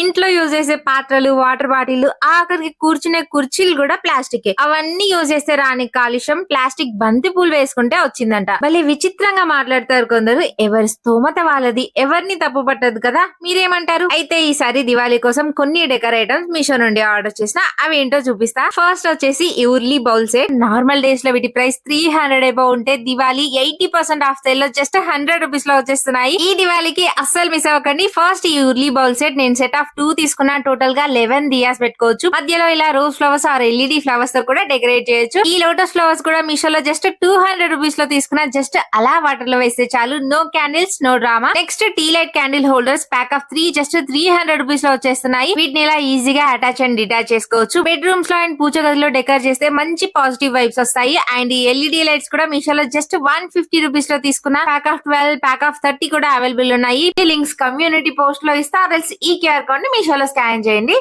ఇంట్లో యూజ్ చేసే పాత్రలు, వాటర్ బాటిల్, ఆఖరికి కూర్చునే కుర్చీలు కూడా ప్లాస్టిక్. అవన్నీ యూజ్ చేస్తే రాని కాలుష్యం ప్లాస్టిక్ బంతి పూలు వేసుకుంటే వచ్చిందంట. భలే విచిత్రంగా మాట్లాడతారు కొందరు. ఎవరి స్తోమత వాళ్ళది, ఎవరిని తప్పు పట్టదు కదా. మీరేమంటారు? అయితే ఈసారి దివాళీ కోసం కొన్ని డెకర్ ఐటమ్స్ మీషో నుండి ఆర్డర్ చేసిన, అవి ఏంటో చూపిస్తా. ఫస్ట్ వచ్చేసి ఈ urli bowl set. Normal days లో వీటి ప్రైస్ 300 అబౌవ్ ఉంటే దివాళీ 80% ఆఫ్ సేల్ లో జస్ట్ 100 రూపీస్ లో వచ్చేస్తున్నాయి. ఈ దివాళీకి అస్సలు మిస్ అవ్వకండి. ఫస్ట్ ఈ ఉర్లీ బౌల్ సెట్ నేను సెట్ ఆఫ్ 2 తీసుకున్నా. టోటల్ గా 11 దియాస్ పెట్టుకోవచ్చు. మధ్యలో ఇలా rose flowers or LED flowers తో కూడా డెకరేట్ చేయొచ్చు. ఈ లోటస్ ఫ్లవర్స్ కూడా మీషోలో జస్ట్ 200 రూపీస్ లో తీసుకున్నా. జస్ట్ అలా వాటర్ లో వేస్తే చాలు. No candles, no drama. Next tea light candle holders pack of 3 just 300 rupees లో వచ్చేస్తున్నాయి. వీటిని ఇలా ఈజీగా అటాచ్ అండ్ డిటాచ్ చేసుకోవచ్చు. బెడ్రూమ్స్ లో అండ్ పూజ గదిలో డెకర్ చేస్తే మంచి పాజిటివ్ వైబ్స్ వస్తాయి. అండ్ ఈ ఎల్ఈడి లైట్స్ కూడా మీషోలో జస్ట్ 150 రూపీస్ లో తీసుకున్నా. ప్యాక్ ఆఫ్ 12, ప్యాక్ ఆఫ్ 30 కూడా అవైలబుల్ ఉన్నాయి. లింక్స్ కమ్యూనిటీ పోస్ట్ లో ఇస్తా. ఈ క్యూఆర్ కోడ్ ని మీషోలో స్కాన్ చేయండి.